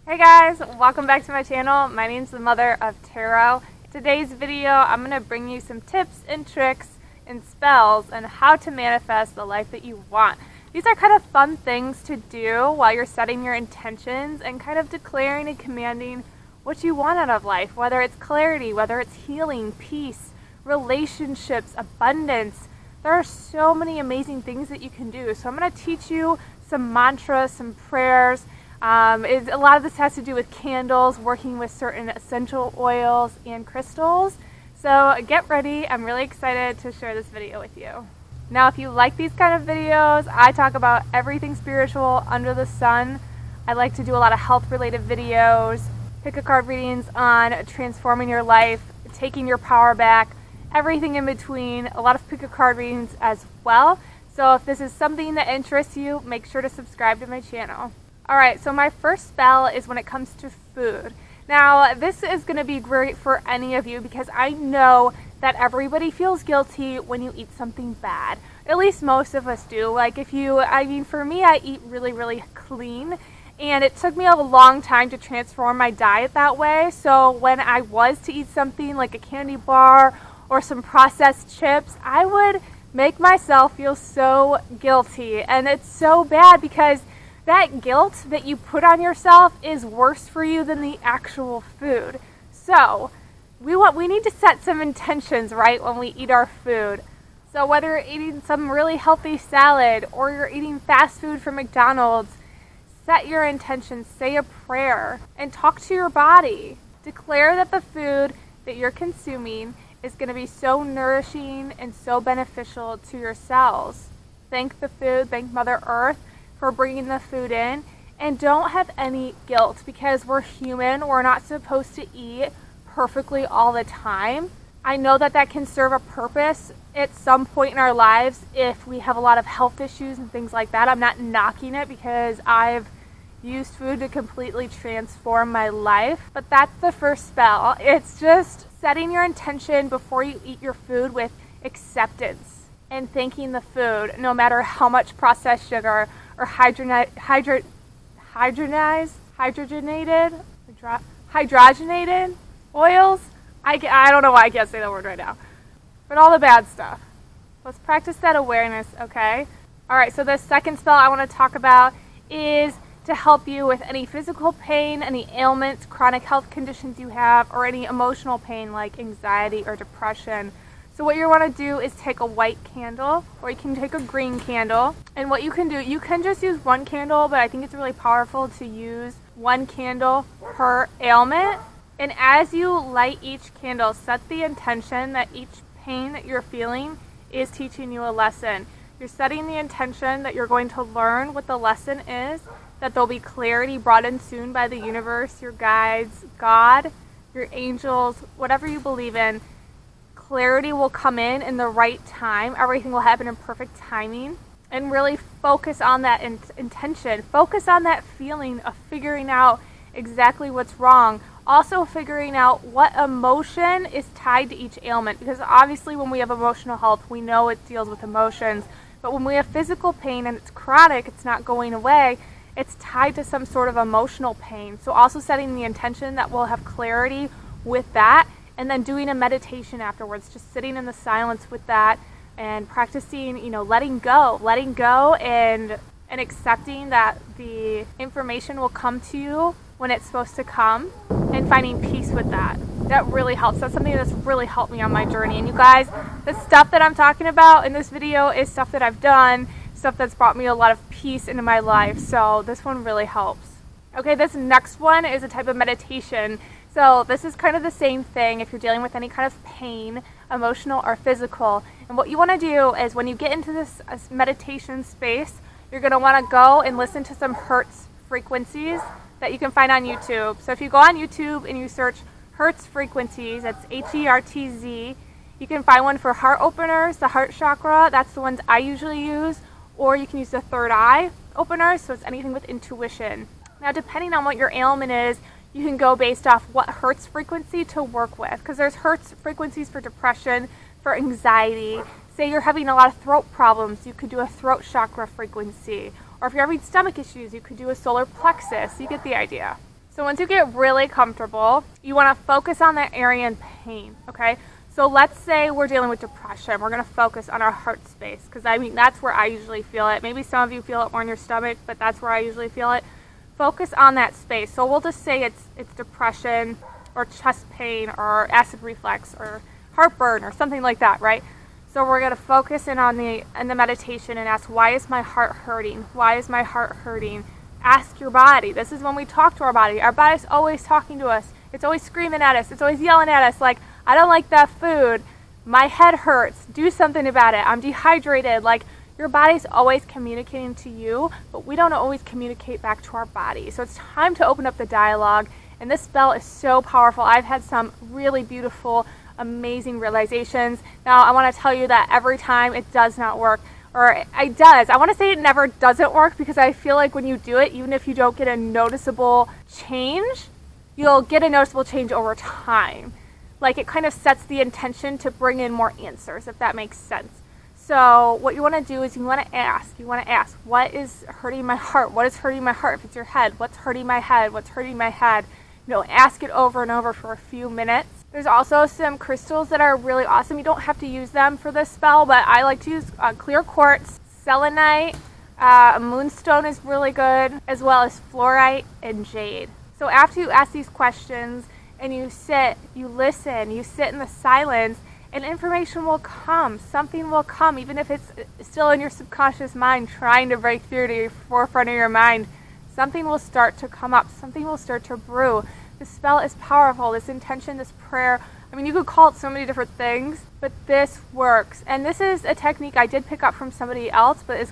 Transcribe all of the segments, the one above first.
Hey guys, welcome back to my channel. My name's the Mother of Tarot. In today's video, I'm going to bring you some tips and tricks and spells on how to manifest the life that you want. These are kind of fun things to do while you're setting your intentions and kind of declaring and commanding what you want out of life, whether it's clarity, whether it's healing, peace, relationships, abundance. There are so many amazing things that you can do. So I'm going to teach you some mantras, some prayers. A lot of this has to do with candles, working with certain essential oils and crystals. So get ready. I'm really excited to share this video with you. Now, if you like these kind of videos, I talk about everything spiritual under the sun. I like to do a lot of health-related videos, pick a card readings on transforming your life, taking your power back, everything in between, a lot of pick a card readings as well. So if this is something that interests you, make sure to subscribe to my channel. Alright, so my first spell is when it comes to food. Now, this is going to be great for any of you because I know that everybody feels guilty when you eat something bad. At least most of us do. Like for me, I eat really, really clean. And it took me a long time to transform my diet that way. So when I was to eat something like a candy bar or some processed chips, I would make myself feel so guilty. And it's so bad because that guilt that you put on yourself is worse for you than the actual food. So we need to set some intentions, right, when we eat our food. So whether you're eating some really healthy salad or you're eating fast food from McDonald's, set your intentions, say a prayer, and talk to your body. Declare that the food that you're consuming is going to be so nourishing and so beneficial to your cells. Thank the food, thank Mother Earth for bringing the food in, and don't have any guilt because we're human. We're not supposed to eat perfectly all the time. I know that that can serve a purpose at some point in our lives if we have a lot of health issues and things like that. I'm not knocking it because I've used food to completely transform my life, but that's the first spell. It's just setting your intention before you eat your food with acceptance and thanking the food, no matter how much processed sugar or hydrogenated oils. I don't know why I can't say that word right now. But all the bad stuff. Let's practice that awareness, okay? Alright, so the second spell I want to talk about is to help you with any physical pain, any ailments, chronic health conditions you have, or any emotional pain like anxiety or depression. So what you want to do is take a white candle, or you can take a green candle. And what you can do, you can just use one candle, but I think it's really powerful to use one candle per ailment. And as you light each candle, set the intention that each pain that you're feeling is teaching you a lesson. You're setting the intention that you're going to learn what the lesson is, that there'll be clarity brought in soon by the universe, your guides, God, your angels, whatever you believe in. Clarity will come in the right time. Everything will happen in perfect timing. And really focus on that intention. Focus on that feeling of figuring out exactly what's wrong. Also figuring out what emotion is tied to each ailment. Because obviously when we have emotional health, we know it deals with emotions. But when we have physical pain and it's chronic, it's not going away, it's tied to some sort of emotional pain. So also setting the intention that we'll have clarity with that, and then doing a meditation afterwards, just sitting in the silence with that and practicing, letting go and accepting that the information will come to you when it's supposed to come, and finding peace with that. That really helps. That's something that's really helped me on my journey. And you guys, the stuff that I'm talking about in this video is stuff that I've done, stuff that's brought me a lot of peace into my life. So this one really helps. Okay, this next one is a type of meditation. So this is kind of the same thing if you're dealing with any kind of pain, emotional or physical. And what you want to do is when you get into this meditation space, you're going to want to go and listen to some Hertz frequencies that you can find on YouTube. So if you go on YouTube and you search Hertz frequencies, that's Hertz, you can find one for heart openers, the heart chakra. That's the ones I usually use. Or you can use the third eye openers, so it's anything with intuition. Now, depending on what your ailment is, you can go based off what Hertz frequency to work with, because there's Hertz frequencies for depression, for anxiety. Say you're having a lot of throat problems, you could do a throat chakra frequency. Or if you're having stomach issues, you could do a solar plexus. You get the idea. So once you get really comfortable, you want to focus on that area in pain, okay? So let's say we're dealing with depression. We're going to focus on our heart space, because I mean, that's where I usually feel it. Maybe some of you feel it more in your stomach, but that's where I usually feel it. Focus on that space. So we'll just say it's depression or chest pain or acid reflux or heartburn or something like that, right? So we're going to focus in on the meditation and ask, why is my heart hurting? Why is my heart hurting? Ask your body. This is when we talk to our body. Our body's always talking to us. It's always screaming at us. It's always yelling at us like, I don't like that food. My head hurts. Do something about it. I'm dehydrated. Like, your body's always communicating to you, but we don't always communicate back to our body. So it's time to open up the dialogue. And this spell is so powerful. I've had some really beautiful, amazing realizations. Now, I want to tell you that every time it does not work. Or it does. I want to say it never doesn't work, because I feel like when you do it, even if you don't get a noticeable change, you'll get a noticeable change over time. Like, it kind of sets the intention to bring in more answers, if that makes sense. So what you want to do is you want to ask, what is hurting my heart? What is hurting my heart? If it's your head, what's hurting my head? What's hurting my head? You know, ask it over and over for a few minutes. There's also some crystals that are really awesome. You don't have to use them for this spell, but I like to use clear quartz, selenite, moonstone is really good, as well as fluorite and jade. So after you ask these questions and you sit, you listen, you sit in the silence, and information will come. Something will come, even if it's still in your subconscious mind trying to break through to your forefront of your mind. Something will start to come up. Something will start to brew. This spell is powerful. This intention, this prayer. I mean, you could call it so many different things, but this works. And this is a technique I did pick up from somebody else, but I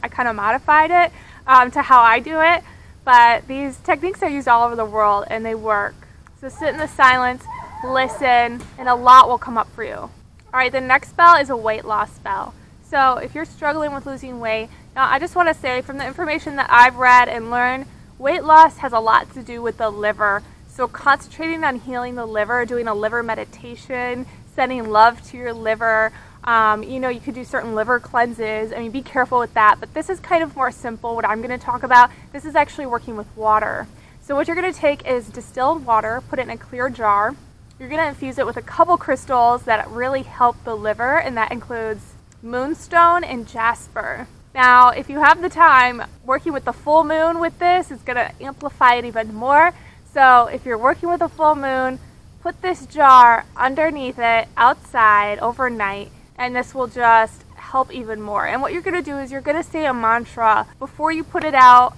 kind of modified it to how I do it. But these techniques are used all over the world, and they work. So sit in the silence, listen, and a lot will come up for you. All right, the next spell is a weight loss spell. So if you're struggling with losing weight, now I just want to say, from the information that I've read and learned, weight loss has a lot to do with the liver. So concentrating on healing the liver, doing a liver meditation, sending love to your liver. You could do certain liver cleanses. I mean, be careful with that. But this is kind of more simple, what I'm going to talk about. This is actually working with water. So what you're going to take is distilled water, put it in a clear jar. You're going to infuse it with a couple crystals that really help the liver, and that includes moonstone and jasper. Now, if you have the time, working with the full moon with this is going to amplify it even more. So if you're working with a full moon, put this jar underneath it outside overnight, and this will just help even more. And what you're going to do is you're going to say a mantra before you put it out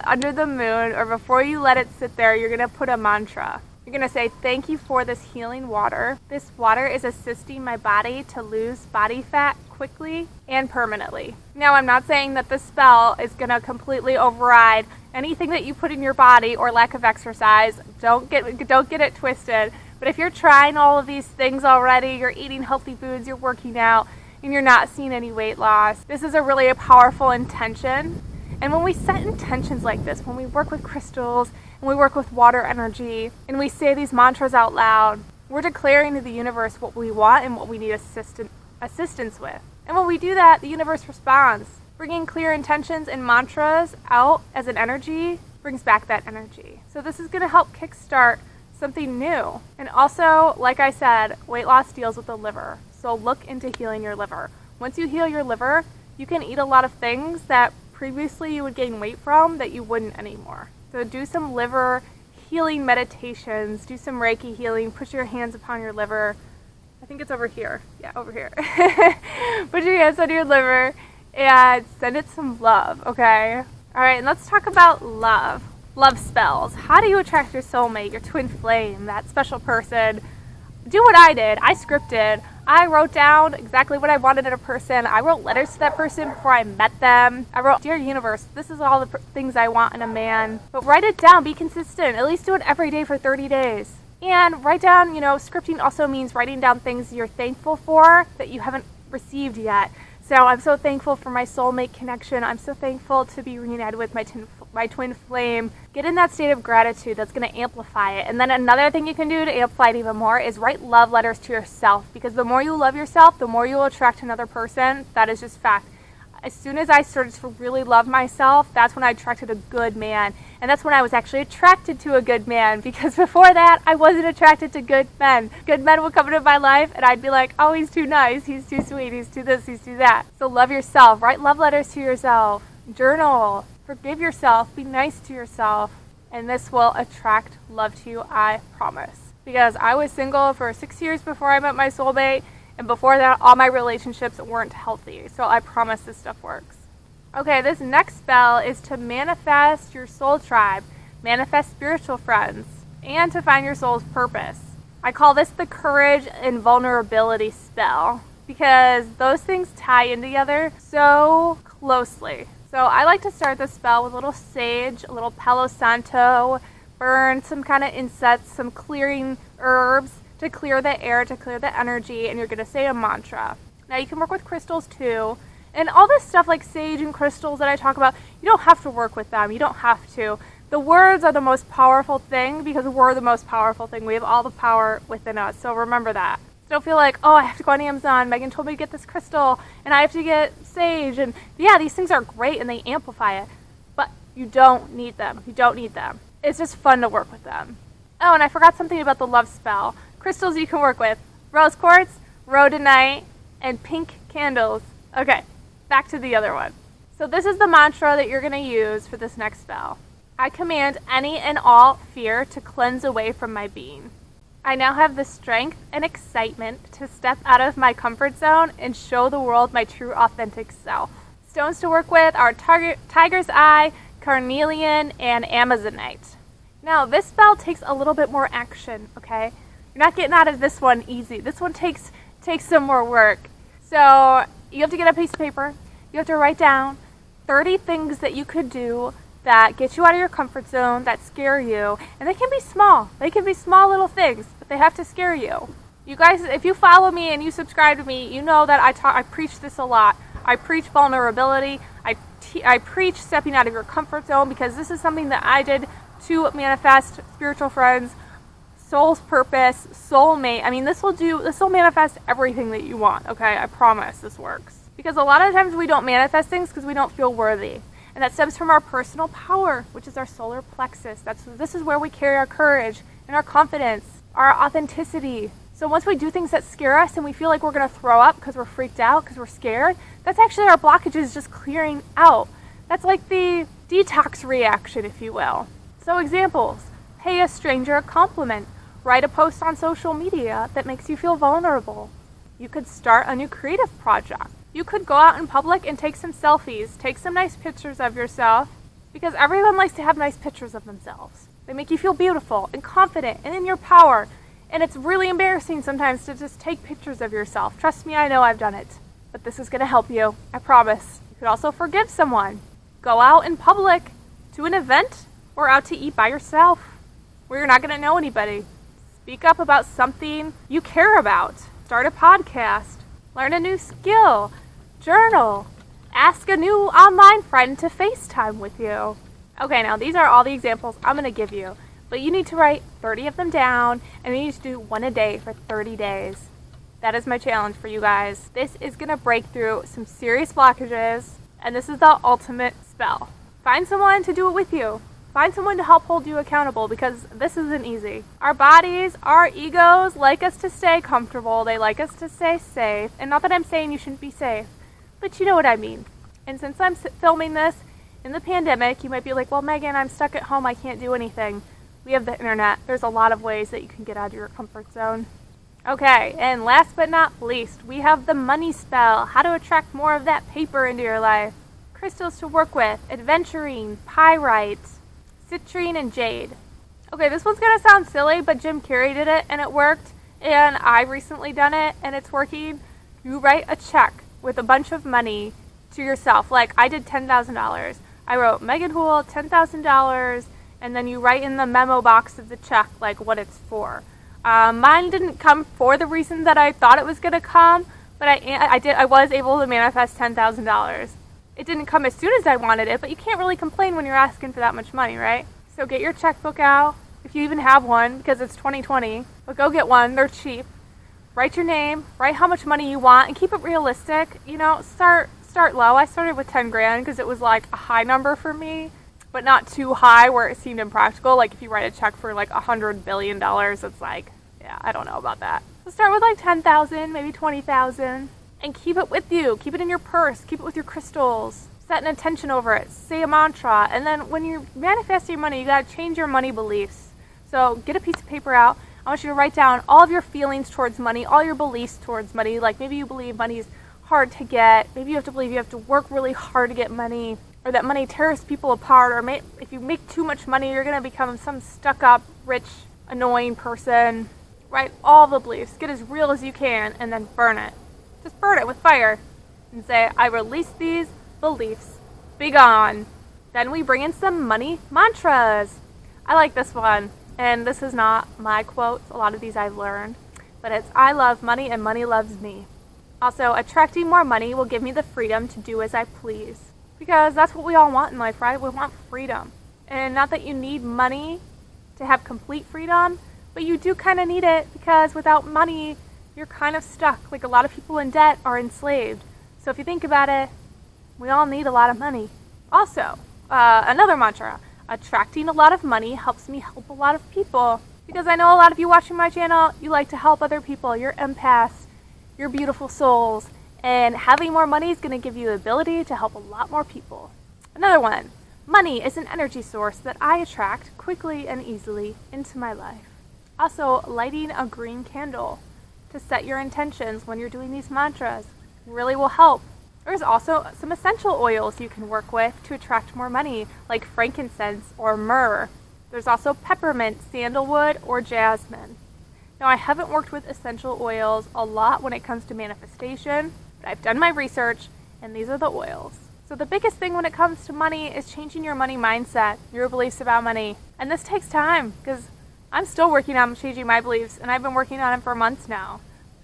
under the moon, or before you let it sit there. You're going to put a mantra. You're going to say, thank you for this healing water. This water is assisting my body to lose body fat quickly and permanently. Now, I'm not saying that the spell is going to completely override anything that you put in your body or lack of exercise. Don't get it twisted. But if you're trying all of these things already, you're eating healthy foods, you're working out, and you're not seeing any weight loss, this is a really powerful intention. And when we set intentions like this, when we work with crystals and we work with water energy and we say these mantras out loud, we're declaring to the universe what we want and what we need assistance with. And when we do that, the universe responds. Bringing clear intentions and mantras out as an energy brings back that energy. So this is going to help kickstart something new. And also, like I said, weight loss deals with the liver. So look into healing your liver. Once you heal your liver, you can eat a lot of things that previously you would gain weight from that you wouldn't anymore. So do some liver healing meditations, do some Reiki healing, put your hands upon your liver. I think it's over here. Yeah, over here. Put your hands on your liver and send it some love, okay? All right, and let's talk about love. Love spells. How do you attract your soulmate, your twin flame, that special person? Do what I did. I scripted. I wrote down exactly what I wanted in a person. I wrote letters to that person before I met them. I wrote, dear universe, this is all the things I want in a man. But write it down. Be consistent. At least do it every day for 30 days. And write down, scripting also means writing down things you're thankful for that you haven't received yet. So I'm so thankful for my soulmate connection. I'm so thankful to be reunited with my twin flame. Get in that state of gratitude. That's going to amplify it. And then another thing you can do to amplify it even more is write love letters to yourself. Because the more you love yourself, the more you will attract another person. That is just fact. As soon as I started to really love myself, that's when I attracted a good man. And that's when I was actually attracted to a good man, because before that, I wasn't attracted to good men. Good men would come into my life, and I'd be like, oh, he's too nice, he's too sweet, he's too this, he's too that. So love yourself. Write love letters to yourself. Journal. Forgive yourself. Be nice to yourself. And this will attract love to you, I promise. Because I was single for 6 years before I met my soulmate, and before that, all my relationships weren't healthy. So I promise this stuff works. Okay, this next spell is to manifest your soul tribe, manifest spiritual friends, and to find your soul's purpose. I call this the courage and vulnerability spell, because those things tie in together so closely. So I like to start the spell with a little sage, a little Palo Santo, burn some kind of incense, some clearing herbs to clear the air, to clear the energy, and you're going to say a mantra. Now you can work with crystals too. And all this stuff like sage and crystals that I talk about, you don't have to work with them. You don't have to. The words are the most powerful thing, because we're the most powerful thing. We have all the power within us. So remember that. Don't feel like, oh, I have to go on Amazon. Megan told me to get this crystal, and I have to get sage. And yeah, these things are great, and they amplify it. But you don't need them. You don't need them. It's just fun to work with them. Oh, and I forgot something about the love spell. Crystals you can work with: rose quartz, rhodonite, and pink candles. Okay, back to the other one. So this is the mantra that you're going to use for this next spell. I command any and all fear to cleanse away from my being. I now have the strength and excitement to step out of my comfort zone and show the world my true authentic self. Stones to work with are tiger's eye, carnelian, and amazonite. Now this spell takes a little bit more action, okay? You're not getting out of this one easy. This one takes some more work. So you have to get a piece of paper. You have to write down 30 things that you could do that get you out of your comfort zone, that scare you. And they can be small. They can be small little things, but they have to scare you. You guys, if you follow me and you subscribe to me, you know that I preach this a lot. I preach vulnerability. I preach stepping out of your comfort zone, because this is something that I did to manifest spiritual friends, soul's purpose, soulmate. I mean, this will manifest everything that you want, okay? I promise this works. Because a lot of times we don't manifest things because we don't feel worthy. And that stems from our personal power, which is our solar plexus. This is where we carry our courage and our confidence, our authenticity. So once we do things that scare us and we feel like we're going to throw up because we're freaked out, because we're scared, that's actually our blockages just clearing out. That's like the detox reaction, if you will. So examples: pay a stranger a compliment. Write a post on social media that makes you feel vulnerable. You could start a new creative project. You could go out in public and take some selfies. Take some nice pictures of yourself, because everyone likes to have nice pictures of themselves. They make you feel beautiful and confident and in your power. And it's really embarrassing sometimes to just take pictures of yourself. Trust me, I know I've done it. But this is going to help you. I promise. You could also forgive someone. Go out in public to an event or out to eat by yourself where you're not going to know anybody. Speak up about something you care about. Start a podcast. Learn a new skill. Journal. Ask a new online friend to FaceTime with you. Okay, now these are all the examples I'm going to give you. But you need to write 30 of them down, and you need to do one a day for 30 days. That is my challenge for you guys. This is going to break through some serious blockages, and this is the ultimate spell. Find someone to do it with you. Find someone to help hold you accountable, because this isn't easy. Our bodies, our egos like us to stay comfortable. They like us to stay safe. And not that I'm saying you shouldn't be safe, but you know what I mean. And since I'm filming this in the pandemic, you might be like, well, Megan, I'm stuck at home. I can't do anything. We have the internet. There's a lot of ways that you can get out of your comfort zone. Okay, and last but not least, we have the money spell. How to attract more of that paper into your life. Crystals to work with: aventurine, pyrite, citrine, and jade. Okay, this one's going to sound silly, but Jim Carrey did it, and it worked. And I've recently done it, and it's working. You write a check with a bunch of money to yourself. Like, I did $10,000. I wrote, Megan Hool, $10,000, and then you write in the memo box of the check, like, what it's for. Mine didn't come for the reason that I thought it was going to come, but I was able to manifest $10,000. It didn't come as soon as I wanted it, but you can't really complain when you're asking for that much money, right? So get your checkbook out, if you even have one, because it's 2020, but go get one. They're cheap. Write your name, write how much money you want, and keep it realistic. You know, start start low. I started with 10 grand because it was like a high number for me, but not too high where it seemed impractical. Like if you write a check for like $100 billion, it's like, yeah, I don't know about that. So start with like 10,000, maybe 20,000, and keep it with you. Keep it in your purse. Keep it with your crystals. Set an intention over it. Say a mantra. And then when you're manifesting money, you got to change your money beliefs. So get a piece of paper out. I want you to write down all of your feelings towards money, all your beliefs towards money. Like maybe you believe money is hard to get. Maybe you have to believe you have to work really hard to get money, or that money tears people apart, or if you make too much money, you're going to become some stuck-up, rich, annoying person. Write all the beliefs. Get as real as you can, and then burn it. Just burn it with fire. And say, I release these beliefs. Be gone. Then we bring in some money mantras. I like this one. And this is not my quotes. A lot of these I've learned. But it's, I love money and money loves me. Also, attracting more money will give me the freedom to do as I please. Because that's what we all want in life, right? We want freedom. And not that you need money to have complete freedom, but you do kind of need it because without money, you're kind of stuck. Like a lot of people in debt are enslaved. So if you think about it, we all need a lot of money. Also, another mantra, attracting a lot of money helps me help a lot of people. Because I know a lot of you watching my channel, you like to help other people. You're empaths, you're beautiful souls. And having more money is going to give you the ability to help a lot more people. Another one, money is an energy source that I attract quickly and easily into my life. Also, lighting a green candle to set your intentions when you're doing these mantras really will help. There's also some essential oils you can work with to attract more money, like frankincense or myrrh. There's also peppermint, sandalwood, or jasmine. Now, I haven't worked with essential oils a lot when it comes to manifestation, but I've done my research, and these are the oils. So the biggest thing when it comes to money is changing your money mindset, your beliefs about money. And this takes time, because I'm still working on changing my beliefs, and I've been working on it for months now.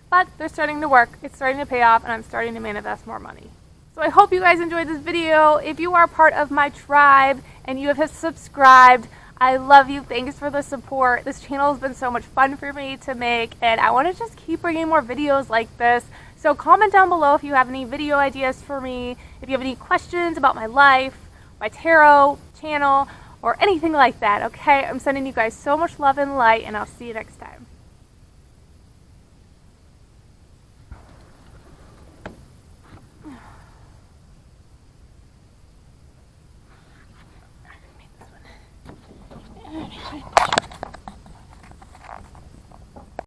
But they're starting to work, it's starting to pay off, and I'm starting to manifest more money. So I hope you guys enjoyed this video. If you are part of my tribe and you have subscribed, I love you. Thanks for the support. This channel has been so much fun for me to make, and I want to just keep bringing more videos like this. So comment down below if you have any video ideas for me, if you have any questions about my life, my tarot channel, or anything like that, okay? I'm sending you guys so much love and light, and I'll see you next time.